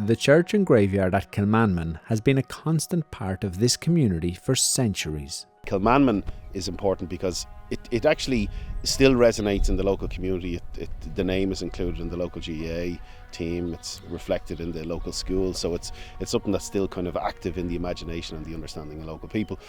The church and graveyard at Kilmanman has been a constant part of this community for centuries. Kilmanman is important because it actually still resonates in the local community. The name is included in the local GAA team, it's reflected in the local schools, so it's something that's still kind of active in the imagination and the understanding of local people.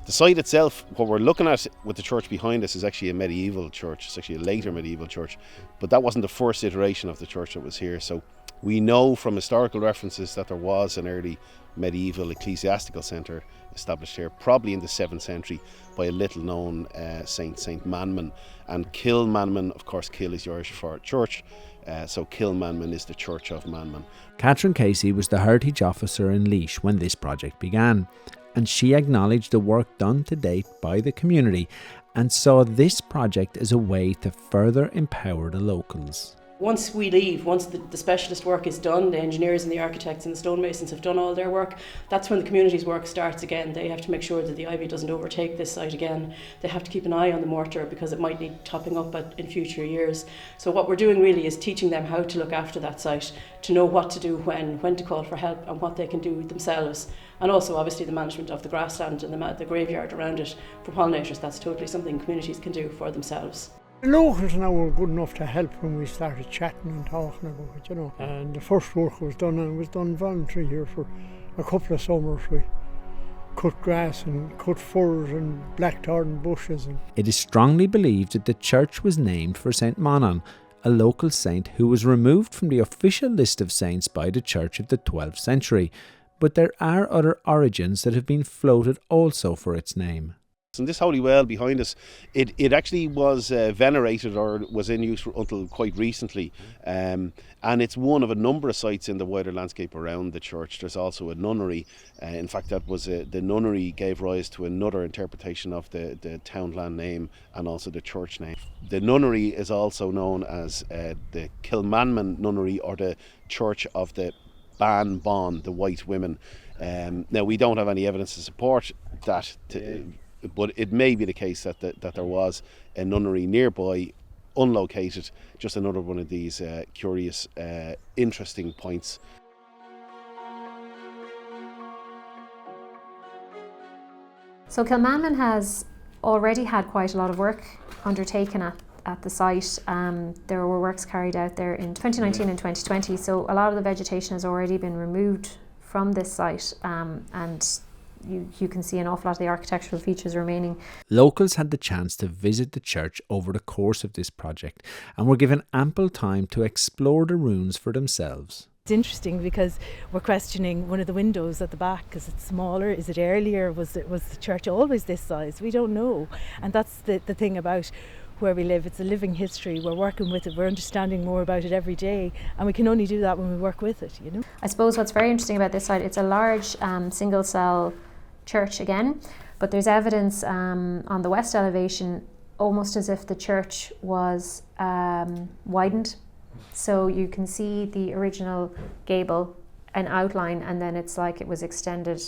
The site itself, what we're looking at with the church behind us, is actually a medieval church. It's actually a later medieval church, but that wasn't the first iteration of the church that was here. So we know from historical references that there was an early medieval ecclesiastical centre established here, probably in the 7th century, by a little known Saint Manman. And Kilmanman, of course, Kil is Irish for church, so Kilmanman is the Church of Manman. Catherine Casey was the heritage officer in Laois when this project began, and she acknowledged the work done to date by the community and saw this project as a way to further empower the locals. Once we leave, once the specialist work is done, the engineers and the architects and the stonemasons have done all their work, that's when the community's work starts again. They have to make sure that the ivy doesn't overtake this site again. They have to keep an eye on the mortar because it might need topping up in future years. So what we're doing really is teaching them how to look after that site, to know what to do when to call for help and what they can do themselves. And also obviously the management of the grassland and the graveyard around it for pollinators. That's totally something communities can do for themselves. The locals now were good enough to help when we started chatting and talking about it, you know. And the first work was done, and it was done voluntary here for a couple of summers. We cut grass and cut firs and blackthorn bushes. It is strongly believed that the church was named for St. Manon, a local saint who was removed from the official list of saints by the church of the 12th century. But there are other origins that have been floated also for its name. And this holy well behind us, it actually was venerated or was in use until quite recently, and it's one of a number of sites in the wider landscape around the church. There's also a nunnery. In fact, that was the nunnery gave rise to another interpretation of the townland name and also the church name. The nunnery is also known as the Kilmanman Nunnery, or the Church of the Ban Bon, the White Women. Now, we don't have any evidence to support that. But it may be the case that there was a nunnery nearby, unlocated, just another one of these curious, interesting points. So Kilmanman has already had quite a lot of work undertaken at the site. There were works carried out there in 2019 and 2020, so a lot of the vegetation has already been removed from this site, and you can see an awful lot of the architectural features remaining. Locals had the chance to visit the church over the course of this project and were given ample time to explore the ruins for themselves. It's interesting because we're questioning one of the windows at the back. Is it smaller? Is it earlier? Was the church always this size? We don't know. And that's the thing about where we live. It's a living history. We're working with it. We're understanding more about it every day, and we can only do that when we work with it, you know. I suppose what's very interesting about this site, it's a large single cell church again, but there's evidence on the west elevation almost as if the church was widened. So you can see the original gable, an outline, and then it's like it was extended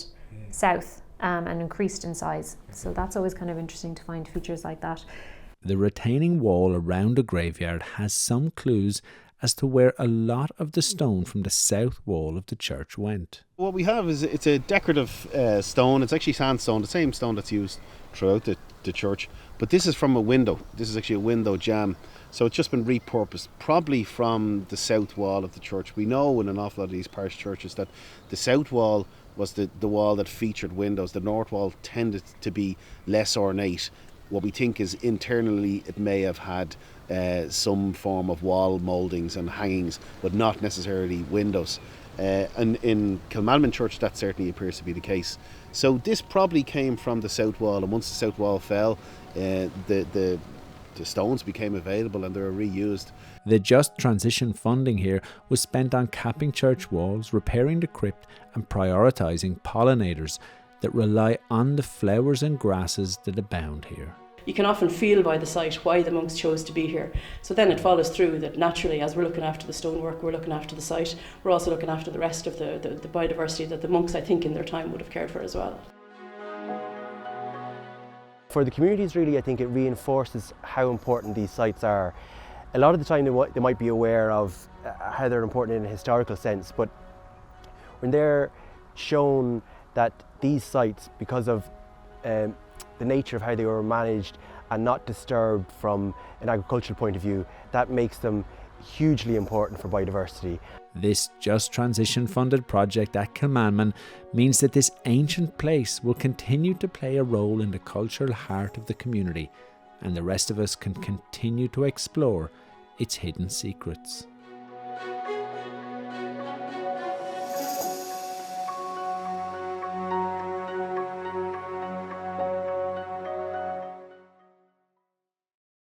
south and increased in size. So that's always kind of interesting to find features like that. The retaining wall around the graveyard has some clues as to where a lot of the stone from the south wall of the church went. What we have is it's a decorative stone. It's actually sandstone, the same stone that's used throughout the church. But this is from a window. This is actually a window jamb. So it's just been repurposed, probably from the south wall of the church. We know in an awful lot of these parish churches that the south wall was the wall that featured windows. The north wall tended to be less ornate. What we think is internally it may have had some form of wall mouldings and hangings, but not necessarily windows. And in Kilmanman Church that certainly appears to be the case. So this probably came from the south wall, and once the south wall fell, the stones became available and they were reused. The Just Transition funding here was spent on capping church walls, repairing the crypt and prioritising pollinators that rely on the flowers and grasses that abound here. You can often feel by the site why the monks chose to be here. So then it follows through that naturally, as we're looking after the stonework, we're looking after the site, we're also looking after the rest of the biodiversity that the monks, I think, in their time would have cared for as well. For the communities, really, I think it reinforces how important these sites are. A lot of the time they might be aware of how they're important in a historical sense, but when they're shown that these sites, because of the nature of how they were managed and not disturbed from an agricultural point of view, that makes them hugely important for biodiversity. This Just Transition funded project at Kilmanman means that this ancient place will continue to play a role in the cultural heart of the community, and the rest of us can continue to explore its hidden secrets.